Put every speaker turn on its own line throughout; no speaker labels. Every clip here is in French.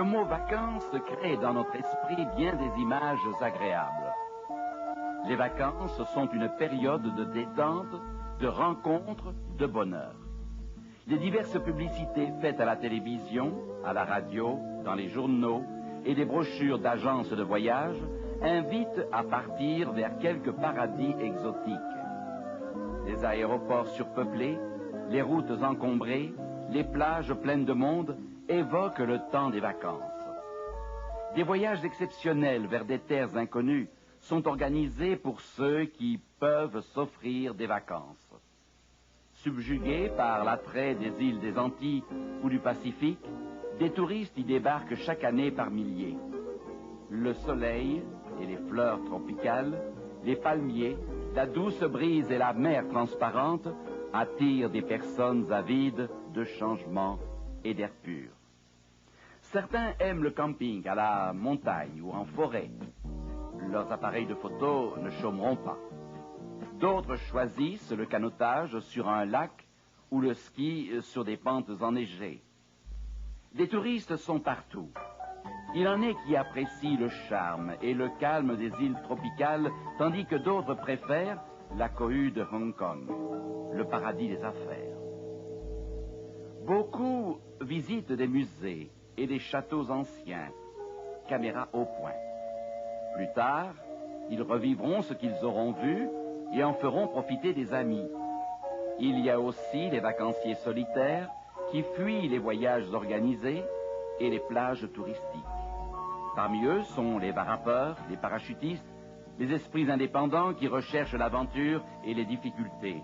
Le mot vacances crée dans notre esprit bien des images agréables. Les vacances sont une période de détente, de rencontre, de bonheur. Les diverses publicités faites à la télévision, à la radio, dans les journaux et des brochures d'agences de voyage invitent à partir vers quelques paradis exotiques. Les aéroports surpeuplés, les routes encombrées, les plages pleines de monde évoquent le temps des vacances. Des voyages exceptionnels vers des terres inconnues sont organisés pour ceux qui peuvent s'offrir des vacances. Subjugués par l'attrait des îles des Antilles ou du Pacifique, des touristes y débarquent chaque année par milliers. Le soleil et les fleurs tropicales, les palmiers, la douce brise et la mer transparente attirent des personnes avides de changement et d'air pur. Certains aiment le camping à la montagne ou en forêt. Leurs appareils de photo ne chômeront pas. D'autres choisissent le canotage sur un lac ou le ski sur des pentes enneigées. Des touristes sont partout. Il en est qui apprécient le charme et le calme des îles tropicales, tandis que d'autres préfèrent la cohue de Hong Kong, le paradis des affaires. Beaucoup visitent des musées et des châteaux anciens, caméra au point. Plus tard, ils revivront ce qu'ils auront vu et en feront profiter des amis. Il y a aussi les vacanciers solitaires qui fuient les voyages organisés et les plages touristiques. Parmi eux sont les varapeurs, les parachutistes, les esprits indépendants qui recherchent l'aventure et les difficultés.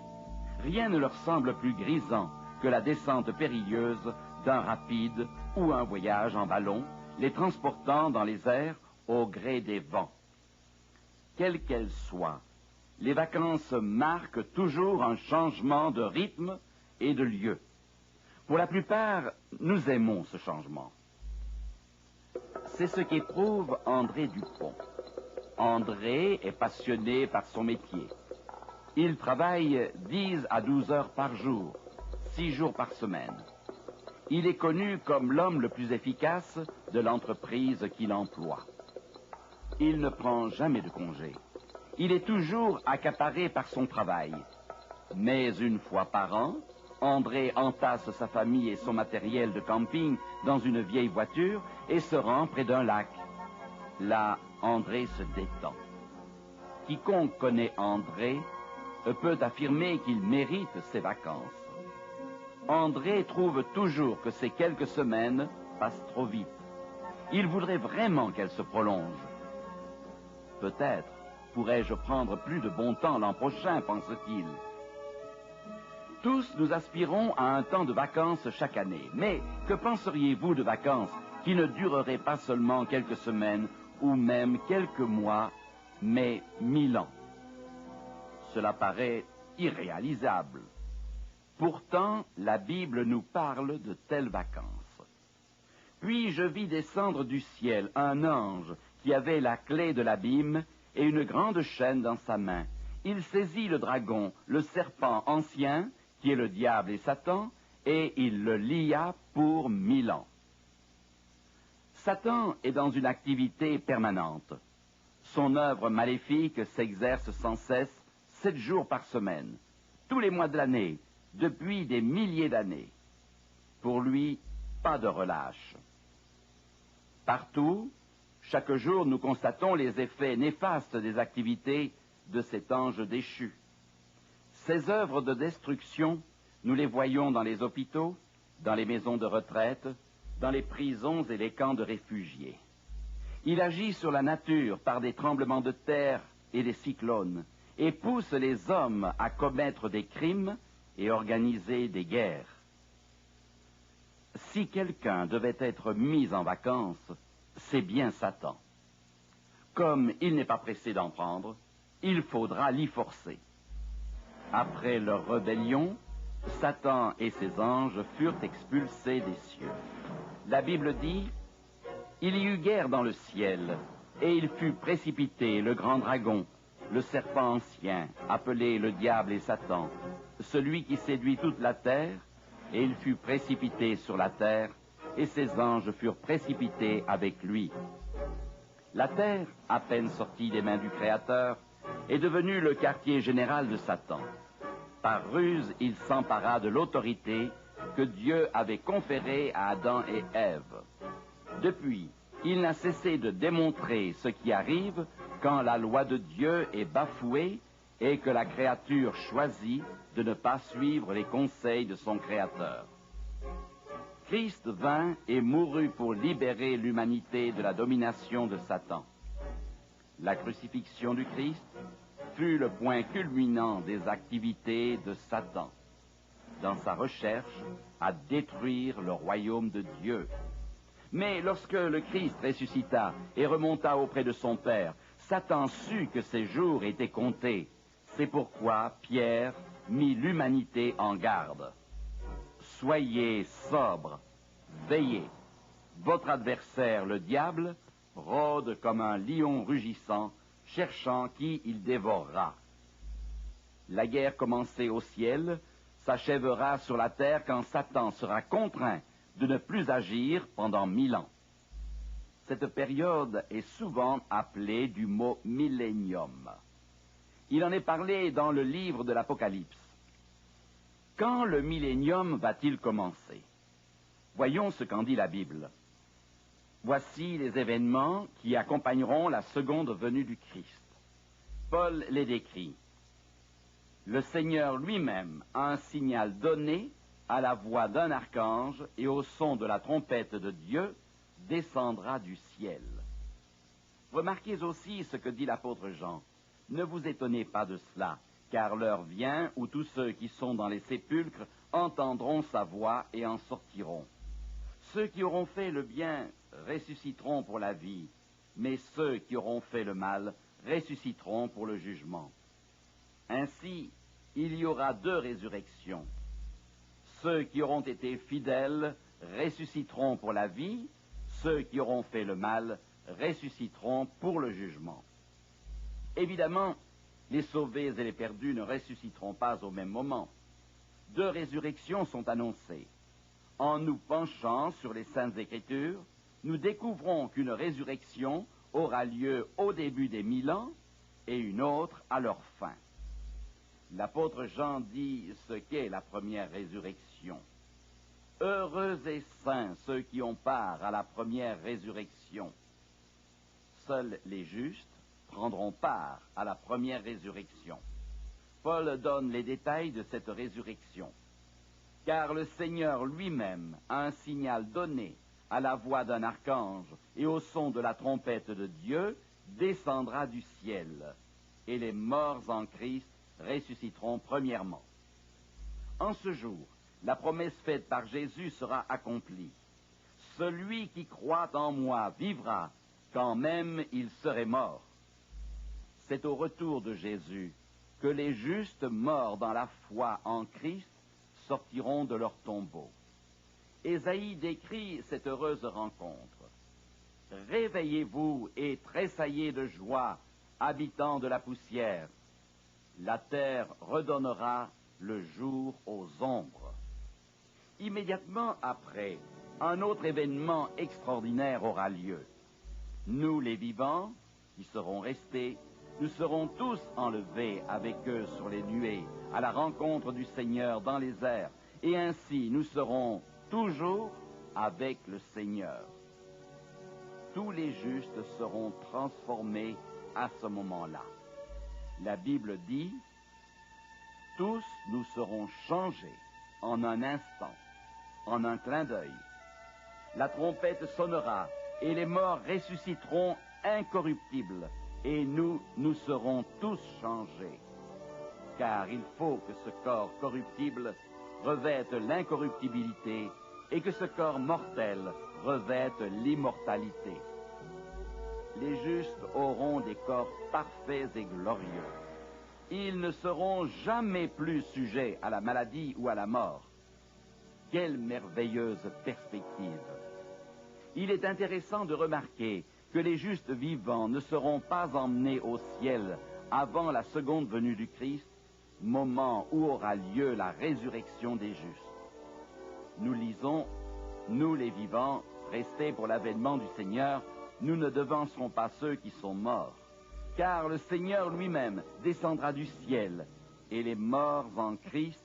Rien ne leur semble plus grisant que la descente périlleuse d'un rapide ou un voyage en ballon, les transportant dans les airs au gré des vents. Quelles qu'elles soient, les vacances marquent toujours un changement de rythme et de lieu. Pour la plupart, nous aimons ce changement. C'est ce qu'éprouve André Dupont. André est passionné par son métier. Il travaille 10 à 12 heures par jour, 6 jours par semaine. Il est connu comme l'homme le plus efficace de l'entreprise qu'il emploie. Il ne prend jamais de congé. Il est toujours accaparé par son travail. Mais une fois par an, André entasse sa famille et son matériel de camping dans une vieille voiture et se rend près d'un lac. Là, André se détend. Quiconque connaît André peut affirmer qu'il mérite ses vacances. André trouve toujours que ces quelques semaines passent trop vite. Il voudrait vraiment qu'elles se prolongent. Peut-être pourrais-je prendre plus de bon temps l'an prochain, pense-t-il. Tous nous aspirons à un temps de vacances chaque année. Mais que penseriez-vous de vacances qui ne dureraient pas seulement quelques semaines ou même quelques mois, mais 1000 ans? Cela paraît irréalisable. Pourtant, la Bible nous parle de telles vacances. Puis je vis descendre du ciel un ange qui avait la clé de l'abîme et une grande chaîne dans sa main. Il saisit le dragon, le serpent ancien, qui est le diable et Satan, et il le lia pour 1000 ans. Satan est dans une activité permanente. Son œuvre maléfique s'exerce sans cesse 7 jours par semaine, tous les mois de l'année, depuis des milliers d'années. Pour lui, pas de relâche. Partout, chaque jour, nous constatons les effets néfastes des activités de cet ange déchu. Ces œuvres de destruction, nous les voyons dans les hôpitaux, dans les maisons de retraite, dans les prisons et les camps de réfugiés. Il agit sur la nature par des tremblements de terre et des cyclones, et pousse les hommes à commettre des crimes et organiser des guerres. Si quelqu'un devait être mis en vacances, c'est bien Satan. Comme il n'est pas pressé d'en prendre, il faudra l'y forcer. Après leur rébellion, Satan et ses anges furent expulsés des cieux. La Bible dit, « Il y eut guerre dans le ciel, et il fut précipité le grand dragon, le serpent ancien, appelé le diable et Satan, celui qui séduit toute la terre, et il fut précipité sur la terre, et ses anges furent précipités avec lui. La terre, à peine sortie des mains du Créateur, est devenue le quartier général de Satan. Par ruse, il s'empara de l'autorité que Dieu avait conférée à Adam et Ève. Depuis, il n'a cessé de démontrer ce qui arrive quand la loi de Dieu est bafouée et que la créature choisit de ne pas suivre les conseils de son Créateur. Christ vint et mourut pour libérer l'humanité de la domination de Satan. La crucifixion du Christ fut le point culminant des activités de Satan, dans sa recherche à détruire le royaume de Dieu. Mais lorsque le Christ ressuscita et remonta auprès de son Père, Satan sut que ses jours étaient comptés. C'est pourquoi Pierre mit l'humanité en garde. Soyez sobres, veillez. Votre adversaire, le diable, rôde comme un lion rugissant, cherchant qui il dévorera. La guerre commencée au ciel s'achèvera sur la terre quand Satan sera contraint de ne plus agir pendant 1000 ans. Cette période est souvent appelée du mot millénium. Il en est parlé dans le livre de l'Apocalypse. Quand le millénium va-t-il commencer? Voyons ce qu'en dit la Bible. Voici les événements qui accompagneront la seconde venue du Christ. Paul les décrit. Le Seigneur lui-même a un signal donné à la voix d'un archange et au son de la trompette de Dieu descendra du ciel. Remarquez aussi ce que dit l'apôtre Jean. Ne vous étonnez pas de cela, car l'heure vient où tous ceux qui sont dans les sépulcres entendront sa voix et en sortiront. Ceux qui auront fait le bien ressusciteront pour la vie, mais ceux qui auront fait le mal ressusciteront pour le jugement. Ainsi, il y aura 2 résurrections. Ceux qui auront été fidèles ressusciteront pour la vie, ceux qui auront fait le mal ressusciteront pour le jugement. Évidemment, les sauvés et les perdus ne ressusciteront pas au même moment. 2 résurrections sont annoncées. En nous penchant sur les Saintes Écritures, nous découvrons qu'une résurrection aura lieu au début des 1000 ans et une autre à leur fin. L'apôtre Jean dit ce qu'est la première résurrection. Heureux et saints ceux qui ont part à la première résurrection. Seuls les justes prendront part à la première résurrection. Paul donne les détails de cette résurrection. Car le Seigneur lui-même a un signal donné à la voix d'un archange et au son de la trompette de Dieu descendra du ciel, et les morts en Christ ressusciteront premièrement. En ce jour, la promesse faite par Jésus sera accomplie. Celui qui croit en moi vivra, quand même il serait mort. C'est au retour de Jésus que les justes morts dans la foi en Christ sortiront de leur tombeau. Ésaïe décrit cette heureuse rencontre. Réveillez-vous et tressaillez de joie, habitants de la poussière. La terre redonnera le jour aux ombres. Immédiatement après, un autre événement extraordinaire aura lieu. Nous, les vivants, qui serons restés, nous serons tous enlevés avec eux sur les nuées, à la rencontre du Seigneur dans les airs, et ainsi nous serons toujours avec le Seigneur. Tous les justes seront transformés à ce moment-là. La Bible dit, tous nous serons changés en un instant, en un clin d'œil. La trompette sonnera et les morts ressusciteront incorruptibles et nous serons tous changés. Car il faut que ce corps corruptible revête l'incorruptibilité et que ce corps mortel revête l'immortalité. Les justes auront des corps parfaits et glorieux. Ils ne seront jamais plus sujets à la maladie ou à la mort. Quelle merveilleuse perspective! Il est intéressant de remarquer que les justes vivants ne seront pas emmenés au ciel avant la seconde venue du Christ, moment où aura lieu la résurrection des justes. Nous lisons Nous, les vivants, restés pour l'avènement du Seigneur, nous ne devancerons pas ceux qui sont morts, car le Seigneur lui-même descendra du ciel, et les morts en Christ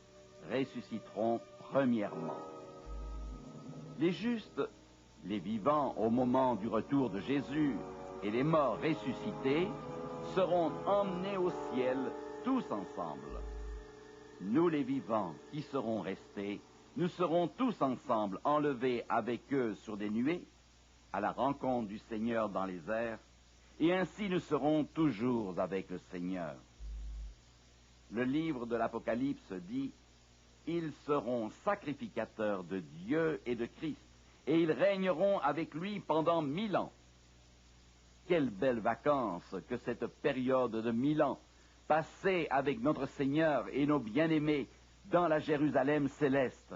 ressusciteront premièrement. Les justes, les vivants au moment du retour de Jésus, et les morts ressuscités, seront emmenés au ciel tous ensemble. Nous, les vivants, qui serons restés, nous serons tous ensemble enlevés avec eux sur des nuées, à la rencontre du Seigneur dans les airs, et ainsi nous serons toujours avec le Seigneur. Le livre de l'Apocalypse dit « Ils seront sacrificateurs de Dieu et de Christ, et ils régneront avec lui pendant 1000 ans. » Quelle belle vacances que cette période de 1000 ans, passée avec notre Seigneur et nos bien-aimés dans la Jérusalem céleste.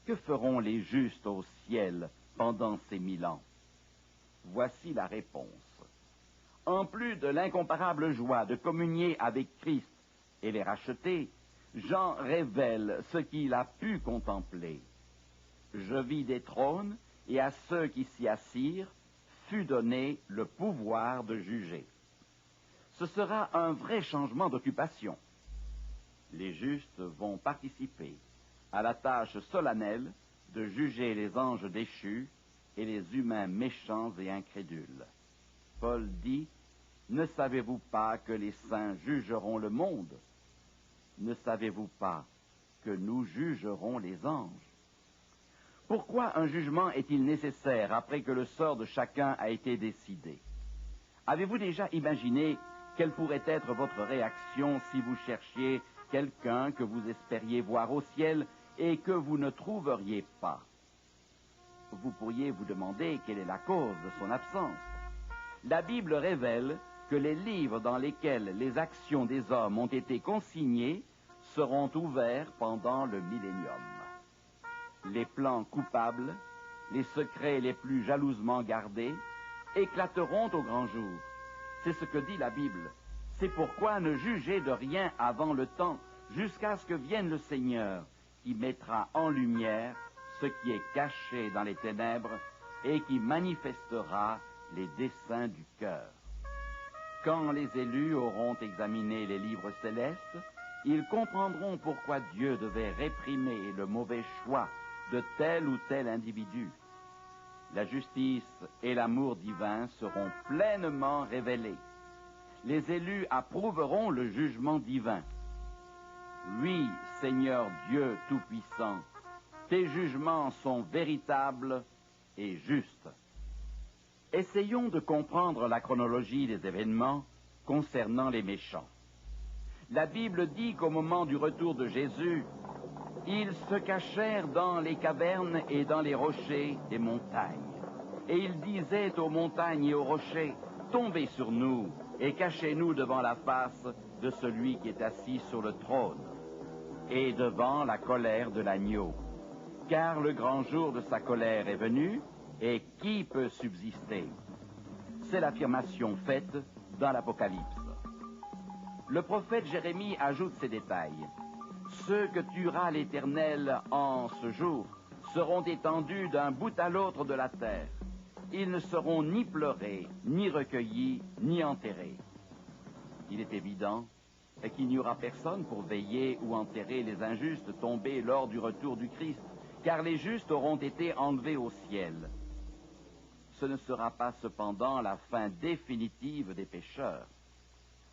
Que feront les justes au ciel pendant ces 1000 ans? Voici la réponse. En plus de l'incomparable joie de communier avec Christ et les racheter, Jean révèle ce qu'il a pu contempler. Je vis des trônes, et à ceux qui s'y assirent fut donné le pouvoir de juger. Ce sera un vrai changement d'occupation. Les justes vont participer à la tâche solennelle de juger les anges déchus et les humains méchants et incrédules. Paul dit, « Ne savez-vous pas que les saints jugeront le monde? Ne savez-vous pas que nous jugerons les anges? » Pourquoi un jugement est-il nécessaire après que le sort de chacun a été décidé? Avez-vous déjà imaginé quelle pourrait être votre réaction si vous cherchiez quelqu'un que vous espériez voir au ciel et que vous ne trouveriez pas? Vous pourriez vous demander quelle est la cause de son absence. La Bible révèle que les livres dans lesquels les actions des hommes ont été consignées seront ouverts pendant le millénium. Les plans coupables, les secrets les plus jalousement gardés, éclateront au grand jour. C'est ce que dit la Bible. C'est pourquoi ne jugez de rien avant le temps, jusqu'à ce que vienne le Seigneur, qui mettra en lumière ce qui est caché dans les ténèbres et qui manifestera les desseins du cœur. Quand les élus auront examiné les livres célestes, ils comprendront pourquoi Dieu devait réprimer le mauvais choix de tel ou tel individu. La justice et l'amour divin seront pleinement révélés. Les élus approuveront le jugement divin. Oui, Seigneur Dieu Tout-Puissant, tes jugements sont véritables et justes. Essayons de comprendre la chronologie des événements concernant les méchants. La Bible dit qu'au moment du retour de Jésus, ils se cachèrent dans les cavernes et dans les rochers des montagnes. Et ils disaient aux montagnes et aux rochers, « Tombez sur nous et cachez-nous devant la face de celui qui est assis sur le trône et devant la colère de l'agneau. Car le grand jour de sa colère est venu, et qui peut subsister? » C'est l'affirmation faite dans l'Apocalypse. Le prophète Jérémie ajoute ces détails. Ceux que tuera l'Éternel en ce jour seront étendus d'un bout à l'autre de la terre. Ils ne seront ni pleurés, ni recueillis, ni enterrés. Il est évident qu'il n'y aura personne pour veiller ou enterrer les injustes tombés lors du retour du Christ, car les justes auront été enlevés au ciel. Ce ne sera pas cependant la fin définitive des pécheurs.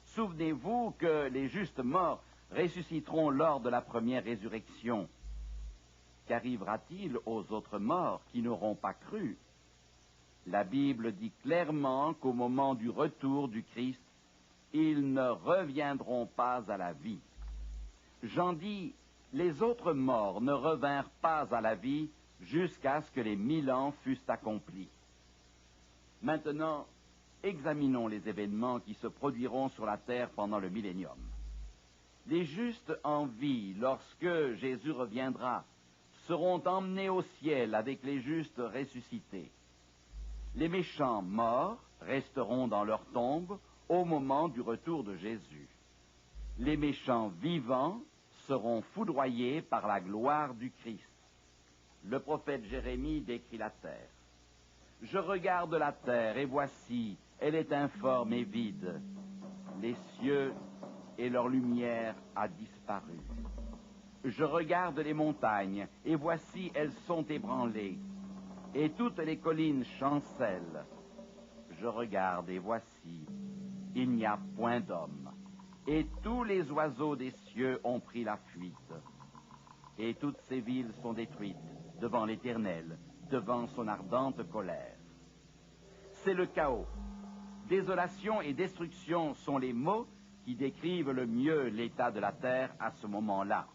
Souvenez-vous que les justes morts ressusciteront lors de la première résurrection. Qu'arrivera-t-il aux autres morts qui n'auront pas cru? La Bible dit clairement qu'au moment du retour du Christ, ils ne reviendront pas à la vie. Jean dit, les autres morts ne revinrent pas à la vie jusqu'à ce que les 1000 ans fussent accomplis. Maintenant, examinons les événements qui se produiront sur la terre pendant le millénium. Les justes en vie, lorsque Jésus reviendra, seront emmenés au ciel avec les justes ressuscités. Les méchants morts resteront dans leur tombe au moment du retour de Jésus. Les méchants vivants seront foudroyés par la gloire du Christ. le prophète Jérémie décrit la terre. Je regarde la terre, et voici, elle est informe et vide. Les cieux et leur lumière a disparu. Je regarde les montagnes, et voici, elles sont ébranlées, et toutes les collines chancellent. Je regarde, et voici, il n'y a point d'homme, et tous les oiseaux des cieux ont pris la fuite. Et toutes ces villes sont détruites devant l'Éternel, devant son ardente colère. C'est le chaos. Désolation et destruction sont les mots qui décrivent le mieux l'état de la terre à ce moment-là.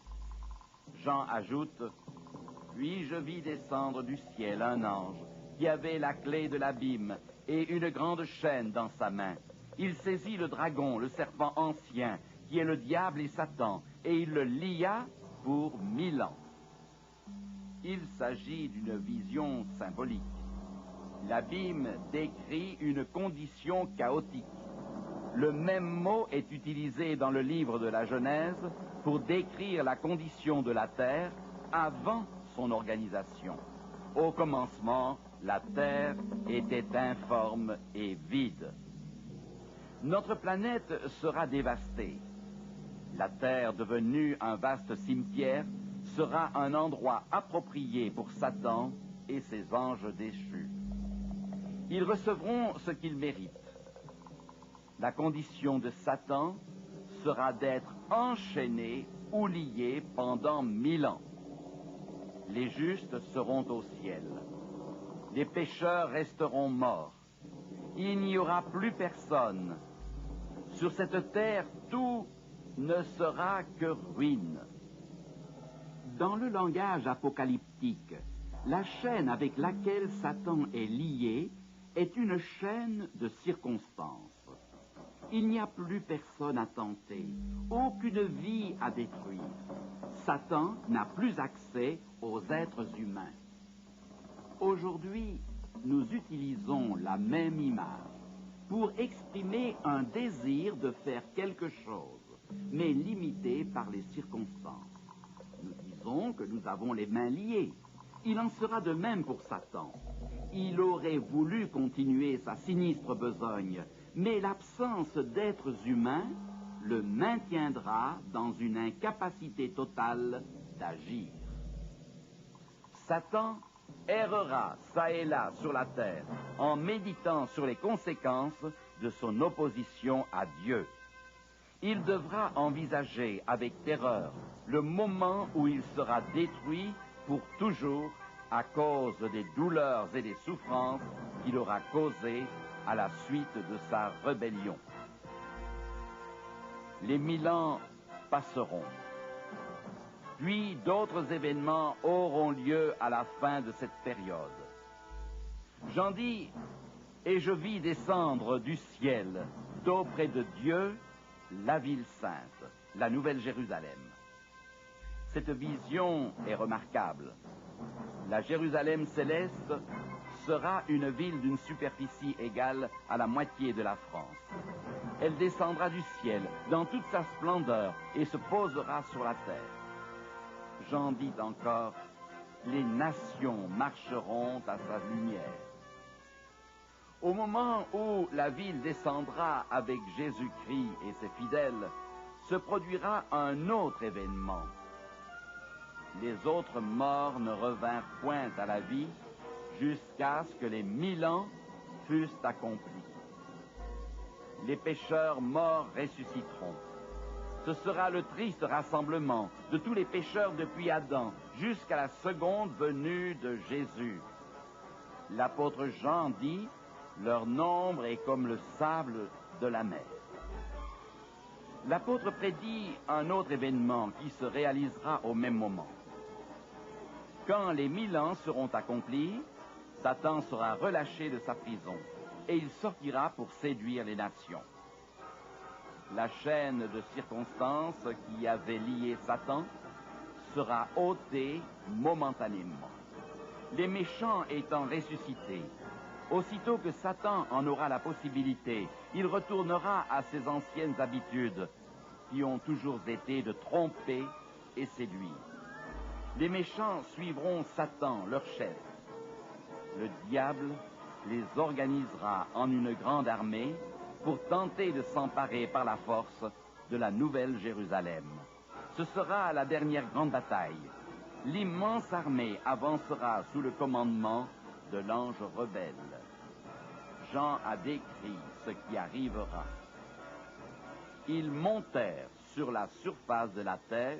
Jean ajoute, « Puis je vis descendre du ciel un ange qui avait la clé de l'abîme et une grande chaîne dans sa main. Il saisit le dragon, le serpent ancien, qui est le diable et Satan, et il le lia pour 1000 ans. » Il s'agit d'une vision symbolique. L'abîme décrit une condition chaotique. Le même mot est utilisé dans le livre de la Genèse pour décrire la condition de la terre avant son organisation. Au commencement, la terre était informe et vide. Notre planète sera dévastée. La terre, devenue un vaste cimetière, sera un endroit approprié pour Satan et ses anges déchus. Ils recevront ce qu'ils méritent. La condition de Satan sera d'être enchaîné ou lié pendant 1000 ans. Les justes seront au ciel. Les pécheurs resteront morts. Il n'y aura plus personne. Sur cette terre, tout ne sera que ruine. Dans le langage apocalyptique, la chaîne avec laquelle Satan est lié est une chaîne de circonstances. Il n'y a plus personne à tenter, aucune vie à détruire. Satan n'a plus accès aux êtres humains. Aujourd'hui, nous utilisons la même image pour exprimer un désir de faire quelque chose, mais limité par les circonstances. Nous disons que nous avons les mains liées. Il en sera de même pour Satan. Il aurait voulu continuer sa sinistre besogne, mais l'absence d'êtres humains le maintiendra dans une incapacité totale d'agir. Satan errera çà et là sur la terre en méditant sur les conséquences de son opposition à Dieu. Il devra envisager avec terreur le moment où il sera détruit pour toujours à cause des douleurs et des souffrances qu'il aura causées à la suite de sa rébellion. Les 1000 ans passeront. Puis d'autres événements auront lieu à la fin de cette période. J'en dis, et je vis descendre du ciel, d'auprès de Dieu, la ville sainte, la Nouvelle Jérusalem. Cette vision est remarquable. La Jérusalem céleste sera une ville d'une superficie égale à la moitié de la France. Elle descendra du ciel dans toute sa splendeur et se posera sur la terre. J'en dis encore, les nations marcheront à sa lumière. Au moment où la ville descendra avec Jésus-Christ et ses fidèles, se produira un autre événement. Les autres morts ne revinrent point à la vie jusqu'à ce que les 1000 ans fussent accomplis. Les pécheurs morts ressusciteront. Ce sera le triste rassemblement de tous les pécheurs depuis Adam jusqu'à la seconde venue de Jésus. L'apôtre Jean dit, « Leur nombre est comme le sable de la mer. » L'apôtre prédit un autre événement qui se réalisera au même moment. Quand les 1000 ans seront accomplis, Satan sera relâché de sa prison et il sortira pour séduire les nations. La chaîne de circonstances qui avait lié Satan sera ôtée momentanément. Les méchants étant ressuscités, aussitôt que Satan en aura la possibilité, il retournera à ses anciennes habitudes qui ont toujours été de tromper et séduire. Les méchants suivront Satan, leur chef. Le diable les organisera en une grande armée pour tenter de s'emparer par la force de la Nouvelle Jérusalem. Ce sera la dernière grande bataille. L'immense armée avancera sous le commandement de l'ange rebelle. Jean a décrit ce qui arrivera. Ils montèrent sur la surface de la terre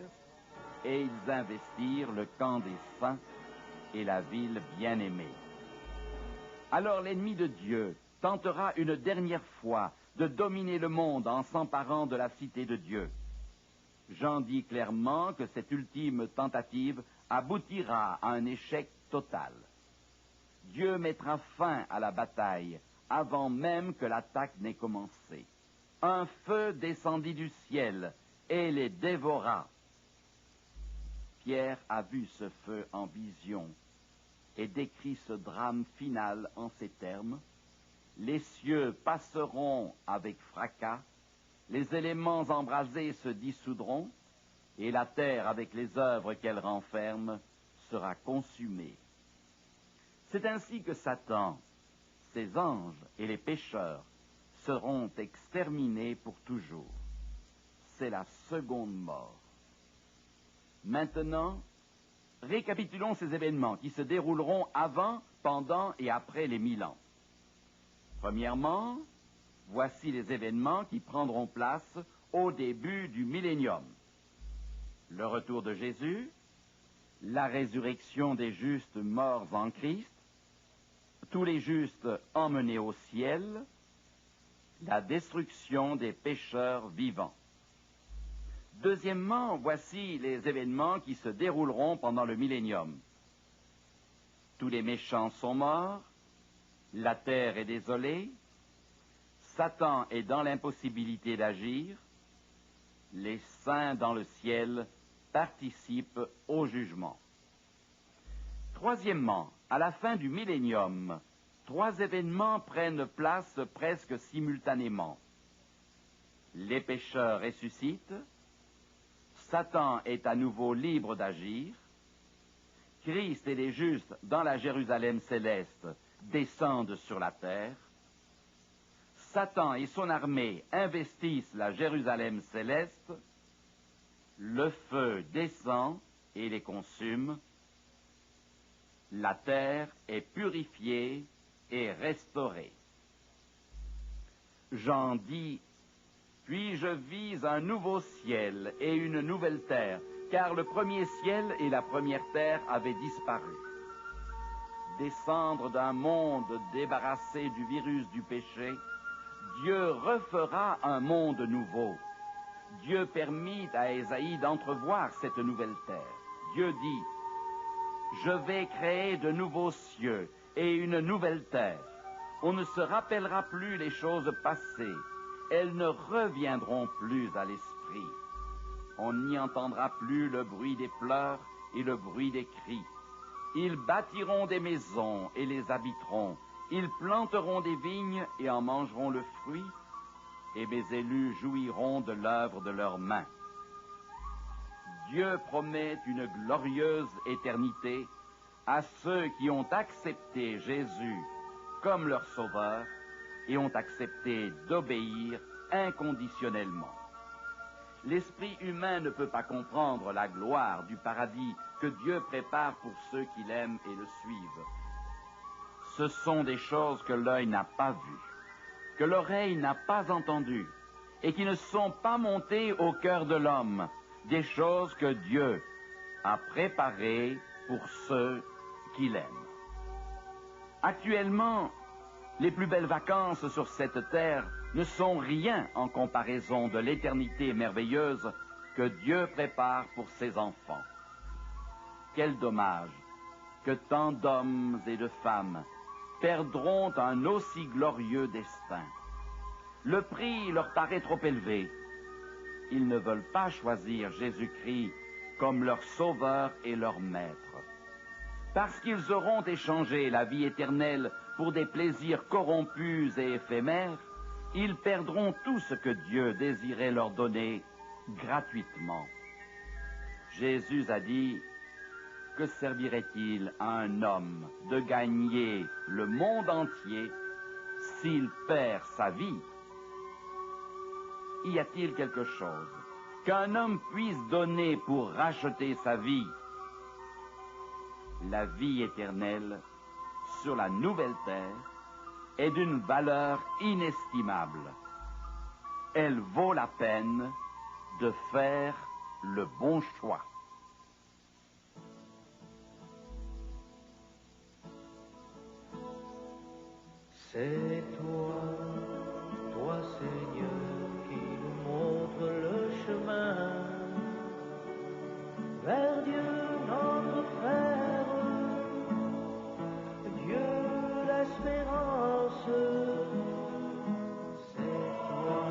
et ils investirent le camp des saints et la ville bien-aimée. Alors l'ennemi de Dieu tentera une dernière fois de dominer le monde en s'emparant de la cité de Dieu. Jean dit clairement que cette ultime tentative aboutira à un échec total. Dieu mettra fin à la bataille avant même que l'attaque n'ait commencé. Un feu descendit du ciel et les dévora. Pierre a vu ce feu en vision et décrit ce drame final en ces termes. Les cieux passeront avec fracas, les éléments embrasés se dissoudront, et la terre, avec les œuvres qu'elle renferme, sera consumée. C'est ainsi que Satan, ses anges et les pécheurs seront exterminés pour toujours. C'est la seconde mort. Maintenant, récapitulons ces événements qui se dérouleront avant, pendant et après les 1000 ans. Premièrement, voici les événements qui prendront place au début du millénium. Le retour de Jésus, la résurrection des justes morts en Christ, tous les justes emmenés au ciel, la destruction des pécheurs vivants. Deuxièmement, voici les événements qui se dérouleront pendant le millénium. Tous les méchants sont morts, la terre est désolée, Satan est dans l'impossibilité d'agir, les saints dans le ciel participent au jugement. Troisièmement, à la fin du millénium, 3 événements prennent place presque simultanément. Les pécheurs ressuscitent, Satan est à nouveau libre d'agir, Christ et les justes dans la Jérusalem céleste descendent sur la terre, Satan et son armée investissent la Jérusalem céleste, le feu descend et les consume, la terre est purifiée et restaurée. Jean dit: puis je vis un nouveau ciel et une nouvelle terre, car le premier ciel et la première terre avaient disparu. Descendre d'un monde débarrassé du virus du péché, Dieu refera un monde nouveau. Dieu permit à Ésaïe d'entrevoir cette nouvelle terre. Dieu dit: je vais créer de nouveaux cieux et une nouvelle terre. On ne se rappellera plus les choses passées. Elles ne reviendront plus à l'esprit. On n'y entendra plus le bruit des pleurs et le bruit des cris. Ils bâtiront des maisons et les habiteront. Ils planteront des vignes et en mangeront le fruit, et mes élus jouiront de l'œuvre de leurs mains. Dieu promet une glorieuse éternité à ceux qui ont accepté Jésus comme leur sauveur et ont accepté d'obéir inconditionnellement. L'esprit humain ne peut pas comprendre la gloire du paradis que Dieu prépare pour ceux qui l'aiment et le suivent. Ce sont des choses que l'œil n'a pas vues, que l'oreille n'a pas entendues, et qui ne sont pas montées au cœur de l'homme, des choses que Dieu a préparées pour ceux qui l'aiment. Actuellement, les plus belles vacances sur cette terre ne sont rien en comparaison de l'éternité merveilleuse que Dieu prépare pour ses enfants. Quel dommage que tant d'hommes et de femmes perdront un aussi glorieux destin. Le prix leur paraît trop élevé. Ils ne veulent pas choisir Jésus-Christ comme leur sauveur et leur maître. Parce qu'ils auront échangé la vie éternelle pour des plaisirs corrompus et éphémères, ils perdront tout ce que Dieu désirait leur donner gratuitement. Jésus a dit: Que servirait-il à un homme de gagner le monde entier s'il perd sa vie? Y a-t-il quelque chose qu'un homme puisse donner pour racheter sa vie? La vie éternelle sur la nouvelle terre est d'une valeur inestimable. Elle vaut la peine de faire le bon choix.
C'est toi, toi Seigneur, qui nous montre le chemin vers Dieu notre Père, Dieu l'espérance. C'est toi,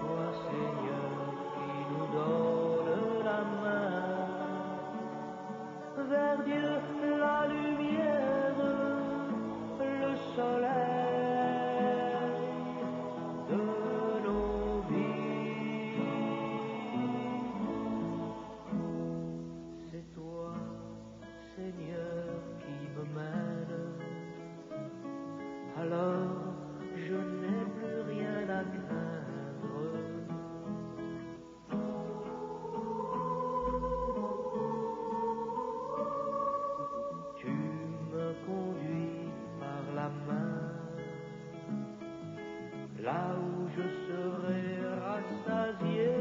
toi Seigneur, qui nous donne la main vers Dieu la lumière, le soleil de nos vies. C'est toi, Seigneur, qui me mène, alors je n'ai plus rien à craindre. Tu me conduis par la main, là où je serai rassasié.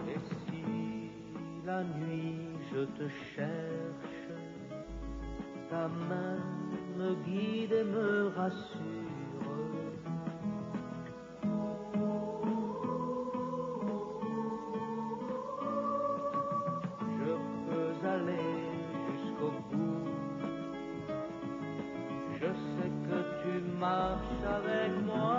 Et si la nuit je te cherche, ta main me guide et me rassure. Je peux aller jusqu'au bout, je sais que tu marches avec moi.